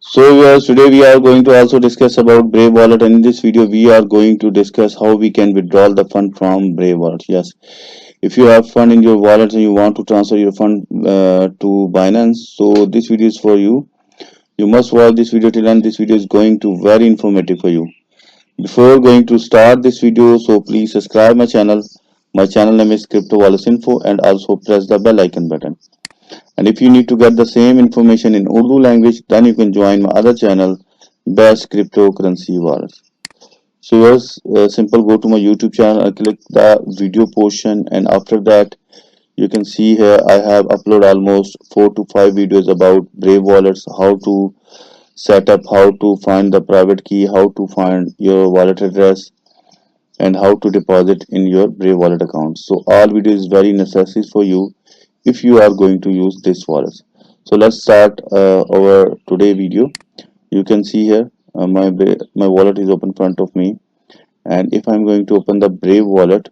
So yes, today we are going to also discuss about Brave Wallet, and in this video we are going to discuss how we can withdraw the fund from Brave Wallet. Yes, if you have fund in your wallet and you want to transfer your fund to Binance, so this video is for you. You must watch this video till end. This video is going to very informative for you. Before going to start this video, so please subscribe my channel. My channel name is Crypto Wallets Info, and also press the bell icon button. And if you need to get the same information in Urdu language, then you can join my other channel, Best Cryptocurrency Wars. So yes, simple go to my YouTube channel and click the video portion, and after that you can see here I have uploaded almost 4 to 5 videos about Brave wallets, how to set up, how to find the private key, how to find your wallet address, and how to deposit in your Brave wallet account. So all videos is very necessary for you if you are going to use this wallet. So let's start our today video. You can see here my wallet is open in front of me, and if I'm going to open the Brave wallet,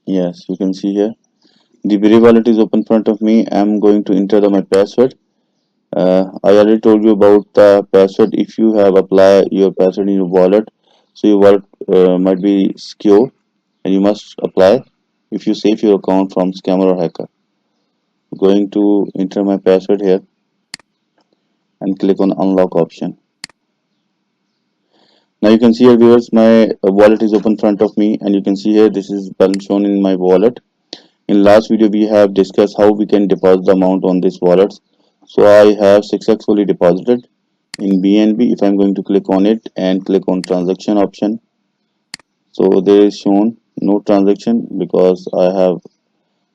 yes, you can see here the Brave wallet is open in front of me. I'm going to enter my password. I already told you about the password. If you have applied your password in your wallet, so your wallet might be secure, and you must apply if you save your account from scammer or hacker. Going to enter my password here and click on unlock option. Now you can see here viewers, my wallet is open in front of me, and you can see here this is balance shown in my wallet. In last video we have discussed how we can deposit the amount on this wallet. So I have successfully deposited in BNB. If I'm going to click on it and click on transaction option, so there is shown no transaction because I have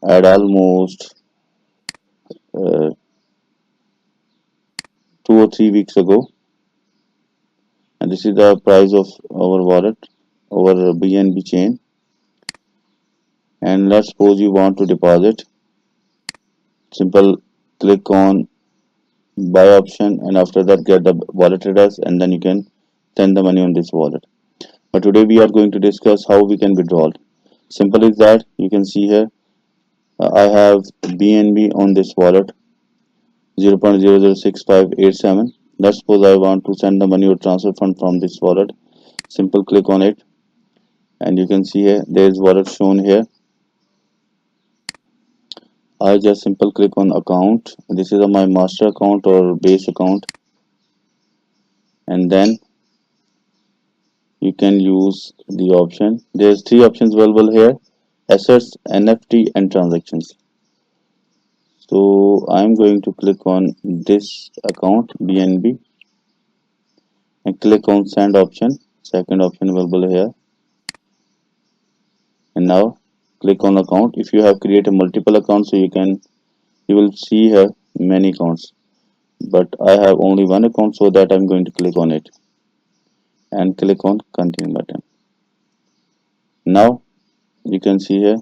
had almost uh, 2 or 3 weeks ago, and this is the price of our wallet, our BNB chain. And let's suppose you want to deposit, simple click on buy option, and after that get the wallet address, and then you can send the money on this wallet. But today we are going to discuss how we can withdraw. Simple is that you can see here I have BNB on this wallet 0.006587. Let's suppose I want to send the money or transfer fund from this wallet. Simple click on it, and you can see here there is wallet shown here. I just simple click on account. This is my master account or base account, and then you can use the option. There's 3 options available here: assets, NFT, and transactions. So I'm going to click on this account BNB and click on send option. Second option available here, and now click on account. If you have created multiple accounts, so you will see here many accounts, but I have only one account, so that I'm going to click on it and click on continue button. Now you can see here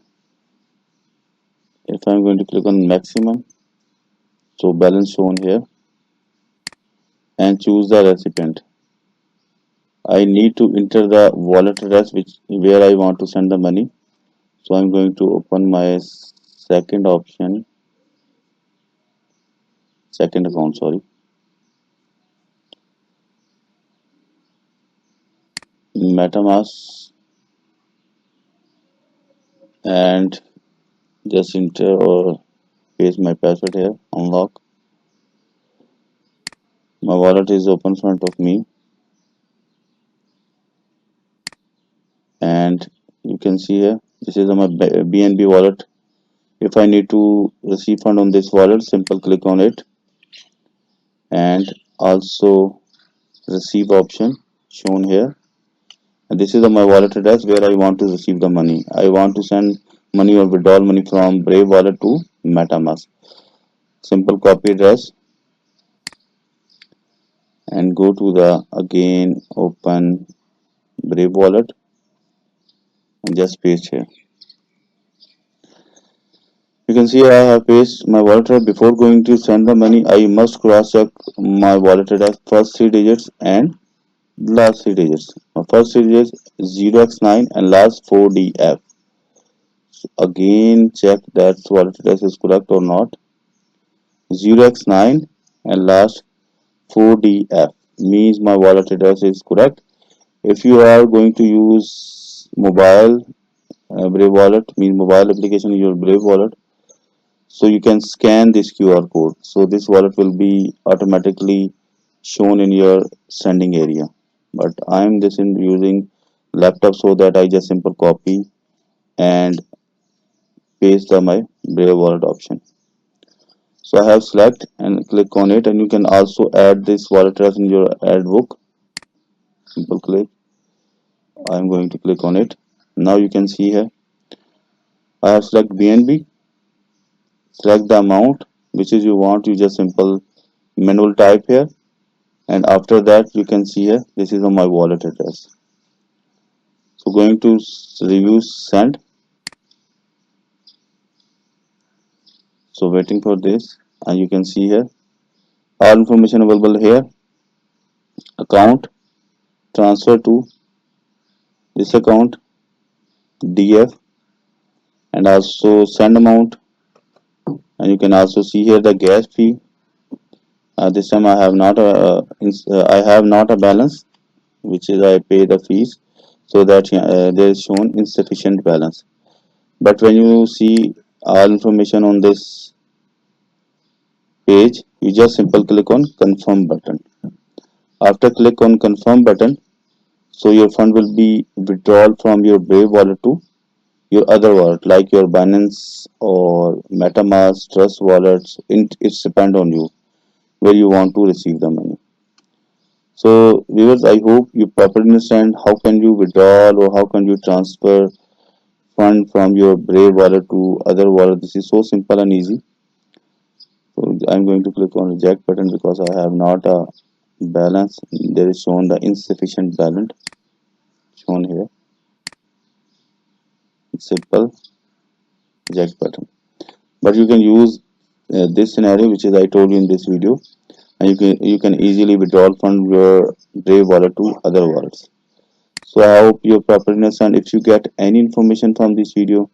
if I'm going to click on maximum, so balance shown here, and choose the recipient. I need to enter the wallet address where I want to send the money. So I'm going to open my second option, second account, sorry, MetaMask, and just enter or paste my password here, unlock. My wallet is open in front of me, and you can see here this is my BNB wallet. If I need to receive fund on this wallet, simple click on it, and also receive option shown here. And this is my wallet address where I want to receive the money. I want to send money or withdraw money from Brave wallet to MetaMask. Simple copy address and go to the again open Brave wallet and just paste here. You can see I have pasted my wallet address. Before going to send the money, I must cross check my wallet address first 3 digits and last 3 digits. My first 3 digits 0x9 and last 4DF. So again check that wallet address is correct or not. 0x9 and last 4DF means my wallet address is correct. If you are going to use mobile Brave Wallet, means mobile application in your Brave Wallet, so you can scan this QR code. So this wallet will be automatically shown in your sending area. But I am just using laptop, so that I just simple copy and paste my Brave Wallet option. So I have select and click on it, and you can also add this wallet address in your add book. Simple click. I am going to click on it. Now you can see here I have select BNB. Select the amount which is you want. You just simple manual type here, and after that you can see here this is on my wallet address. So going to review send. So waiting for this, and you can see here all information available here. Account, transfer to this account, DF, and also send amount. And you can also see here the gas fee. This time I have not a balance, which is I pay the fees, so that there is shown insufficient balance. But when you see all information on this page, you just simple click on confirm button. After click on confirm button, so your fund will be withdrawn from your Brave wallet to your other wallet, like your Binance or MetaMask, Trust wallets. It's depend on you where you want to receive the money. So viewers, I hope you properly understand how can you withdraw or how can you transfer fund from your Brave wallet to other wallet. This is so simple and easy. So I'm going to click on reject button because I have not a balance. There is shown the insufficient balance shown here. Simple reject button. But you can use this scenario which is I told you in this video, and you can easily withdraw from your Brave wallet to other wallets. So I hope you properly understand. If you get any information from this video,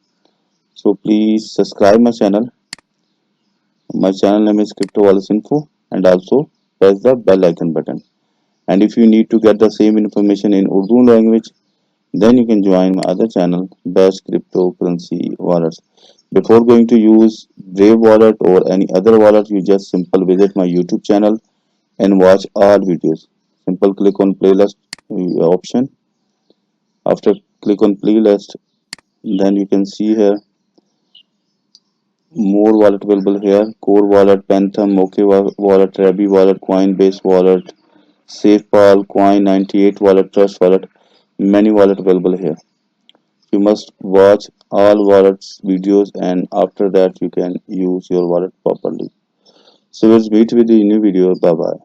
so please subscribe my channel. My channel name is Crypto Wallets Info, and also press the bell icon button. And if you need to get the same information in Urdu language, then you can join my other channel, Best Cryptocurrency Wallets. Before going to use Brave wallet or any other wallet, you just simple visit my YouTube channel and watch all videos. Simple click on playlist option. After click on playlist, then you can see here more wallet available here: Core Wallet, Phantom, OK Wallet, Rabi Wallet, Coinbase Wallet, SafePal, Coin98 Wallet, Trust Wallet. Many wallet available here. You must watch all wallets videos, and after that you can use your wallet properly. So let's meet with the new video. Bye bye.